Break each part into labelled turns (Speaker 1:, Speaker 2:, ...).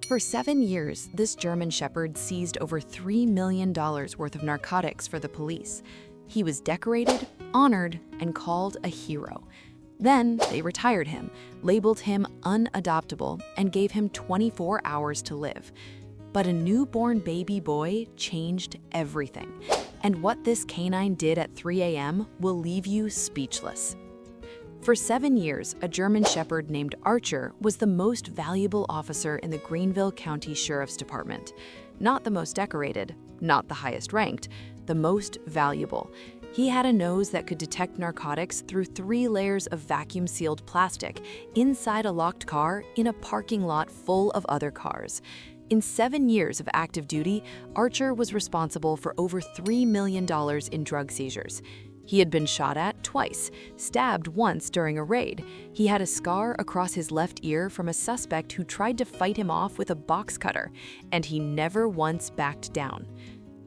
Speaker 1: For 7 years, this German Shepherd seized over $3 million worth of narcotics for the police. He was decorated, honored, and called a hero. Then they retired him, labeled him unadoptable, and gave him 24 hours to live. But a newborn baby boy changed everything. And what this canine did at 3 a.m. will leave you speechless. For 7 years, a German Shepherd named Archer was the most valuable officer in the Greenville County Sheriff's Department. Not the most decorated, not the highest ranked, the most valuable. He had a nose that could detect narcotics through 3 layers of vacuum-sealed plastic inside a locked car in a parking lot full of other cars. In 7 years of active duty, Archer was responsible for over $3 million in drug seizures. He had been shot at twice, stabbed once during a raid. He had a scar across his left ear from a suspect who tried to fight him off with a box cutter, and he never once backed down.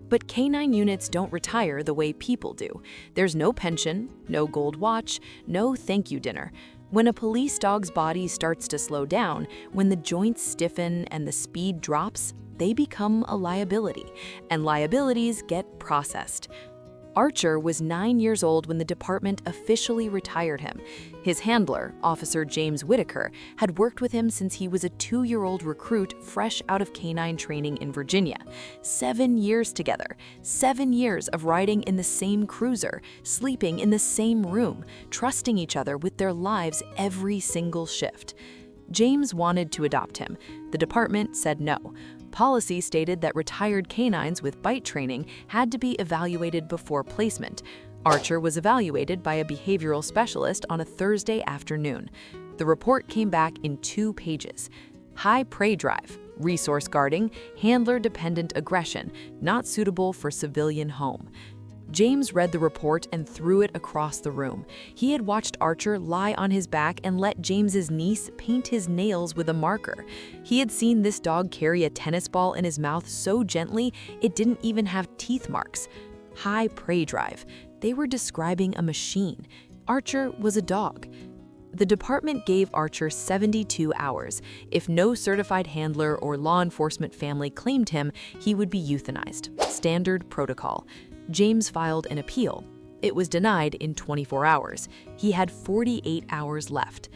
Speaker 1: But canine units don't retire the way people do. There's no pension, no gold watch, no thank you dinner. When a police dog's body starts to slow down, when the joints stiffen and the speed drops, they become a liability, and liabilities get processed. Archer was 9 years old when the department officially retired him. His handler, Officer James Whitaker, had worked with him since he was a 2-year-old recruit fresh out of canine training in Virginia. 7 years together, 7 years of riding in the same cruiser, sleeping in the same room, trusting each other with their lives every single shift. James wanted to adopt him. The department said no. Policy stated that retired canines with bite training had to be evaluated before placement. Archer was evaluated by a behavioral specialist on a Thursday afternoon. The report came back in 2 pages. High prey drive, resource guarding, handler-dependent aggression, not suitable for civilian home. James read the report and threw it across the room. He had watched Archer lie on his back and let James's niece paint his nails with a marker. He had seen this dog carry a tennis ball in his mouth so gently it didn't even have teeth marks. High prey drive. They were describing a machine. Archer was a dog. The department gave Archer 72 hours. If no certified handler or law enforcement family claimed him, he would be euthanized. Standard protocol. James filed an appeal. It was denied in 24 hours. He had 48 hours left.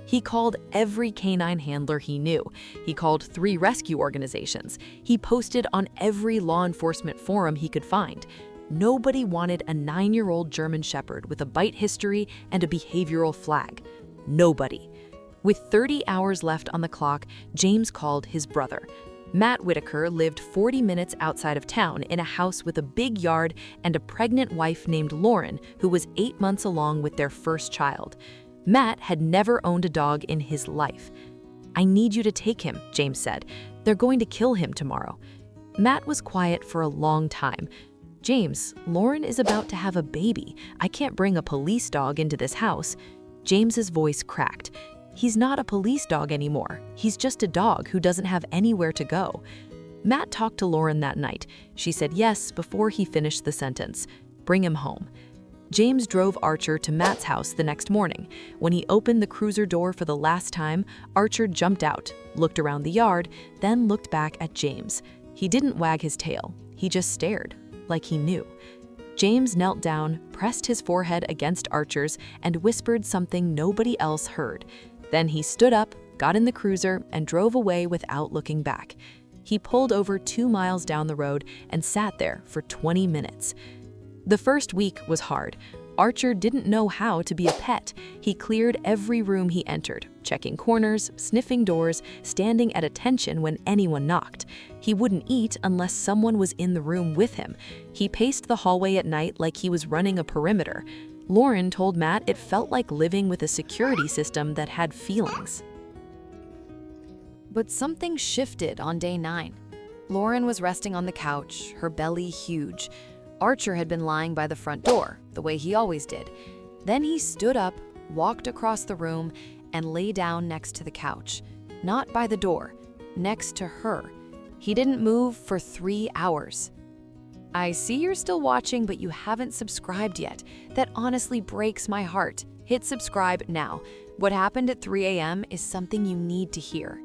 Speaker 1: He called every canine handler he knew. He called 3 rescue organizations. He posted on every law enforcement forum he could find. Nobody wanted a 9-year-old German Shepherd with a bite history and a behavioral flag. Nobody. With 30 hours left on the clock, James called his brother. Matt Whitaker lived 40 minutes outside of town in a house with a big yard and a pregnant wife named Lauren, who was 8 months along with their first child. Matt had never owned a dog in his life. "I need you to take him," James said. "They're going to kill him tomorrow." Matt was quiet for a long time. "James, Lauren is about to have a baby. I can't bring a police dog into this house." James's voice cracked. "He's not a police dog anymore. He's just a dog who doesn't have anywhere to go." Matt talked to Lauren that night. She said yes before he finished the sentence. "Bring him home." James drove Archer to Matt's house the next morning. When he opened the cruiser door for the last time, Archer jumped out, looked around the yard, then looked back at James. He didn't wag his tail. He just stared, like he knew. James knelt down, pressed his forehead against Archer's, and whispered something nobody else heard. Then he stood up, got in the cruiser, and drove away without looking back. He pulled over 2 miles down the road and sat there for 20 minutes. The first week was hard. Archer didn't know how to be a pet. He cleared every room he entered, checking corners, sniffing doors, standing at attention when anyone knocked. He wouldn't eat unless someone was in the room with him. He paced the hallway at night like he was running a perimeter. Lauren told Matt it felt like living with a security system that had feelings. But something shifted on day 9. Lauren was resting on the couch, her belly huge. Archer had been lying by the front door, the way he always did. Then he stood up, walked across the room, and lay down next to the couch. Not by the door, next to her. He didn't move for 3 hours. "I see you're still watching, but you haven't subscribed yet. That honestly breaks my heart. Hit subscribe now. What happened at 3 a.m. is something you need to hear."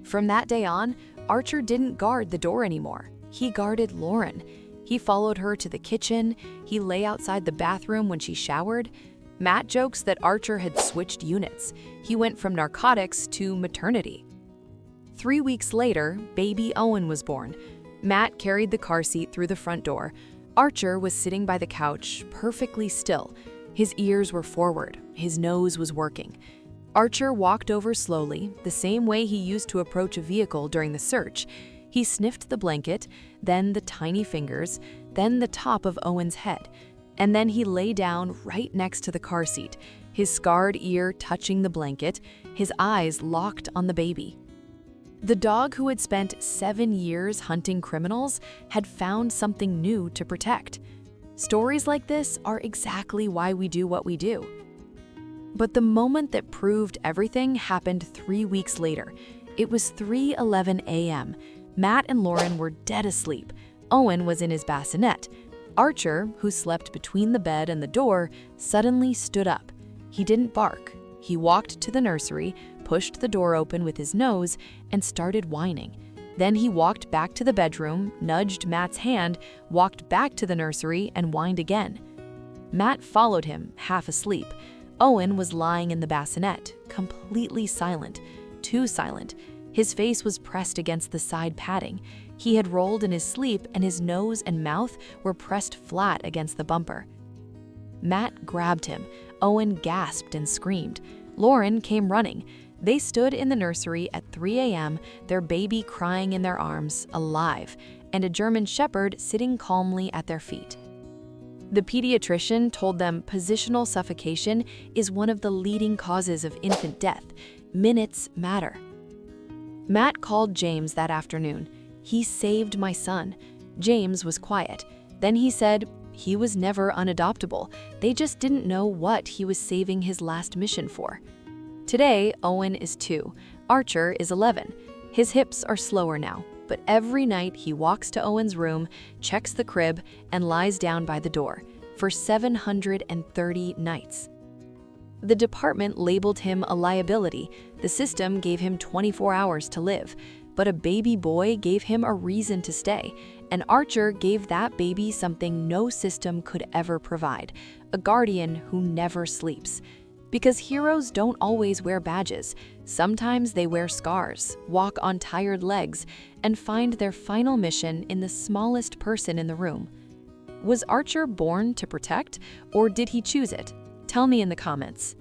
Speaker 1: From that day on, Archer didn't guard the door anymore. He guarded Lauren. He followed her to the kitchen. He lay outside the bathroom when she showered. Matt jokes that Archer had switched units. He went from narcotics to maternity. 3 weeks later, baby Owen was born. Matt carried the car seat through the front door. Archer was sitting by the couch, perfectly still. His ears were forward. His nose was working. Archer walked over slowly, the same way he used to approach a vehicle during the search. He sniffed the blanket, then the tiny fingers, then the top of Owen's head. And then he lay down right next to the car seat, his scarred ear touching the blanket, his eyes locked on the baby. The dog who had spent 7 years hunting criminals had found something new to protect. Stories like this are exactly why we do what we do. But the moment that proved everything happened 3 weeks later. It was 3:11 a.m. Matt and Lauren were dead asleep. Owen was in his bassinet. Archer, who slept between the bed and the door, suddenly stood up. He didn't bark. He walked to the nursery, pushed the door open with his nose, and started whining. Then he walked back to the bedroom, nudged Matt's hand, walked back to the nursery, and whined again. Matt followed him, half asleep. Owen was lying in the bassinet, completely silent, too silent. His face was pressed against the side padding. He had rolled in his sleep, and his nose and mouth were pressed flat against the bumper. Matt grabbed him. Owen gasped and screamed. Lauren came running. They stood in the nursery at 3 a.m., their baby crying in their arms, alive, and a German shepherd sitting calmly at their feet. The pediatrician told them positional suffocation is one of the leading causes of infant death. Minutes matter. Matt called James that afternoon. "He saved my son." James was quiet. Then he said he was never unadoptable. They just didn't know what he was saving his last mission for. Today, Owen is 2. Archer is 11. His hips are slower now, but every night he walks to Owen's room, checks the crib, and lies down by the door for 730 nights. The department labeled him a liability. The system gave him 24 hours to live, but a baby boy gave him a reason to stay, and Archer gave that baby something no system could ever provide, a guardian who never sleeps. Because heroes don't always wear badges. Sometimes they wear scars, walk on tired legs, and find their final mission in the smallest person in the room. Was Archer born to protect, or did he choose it? Tell me in the comments.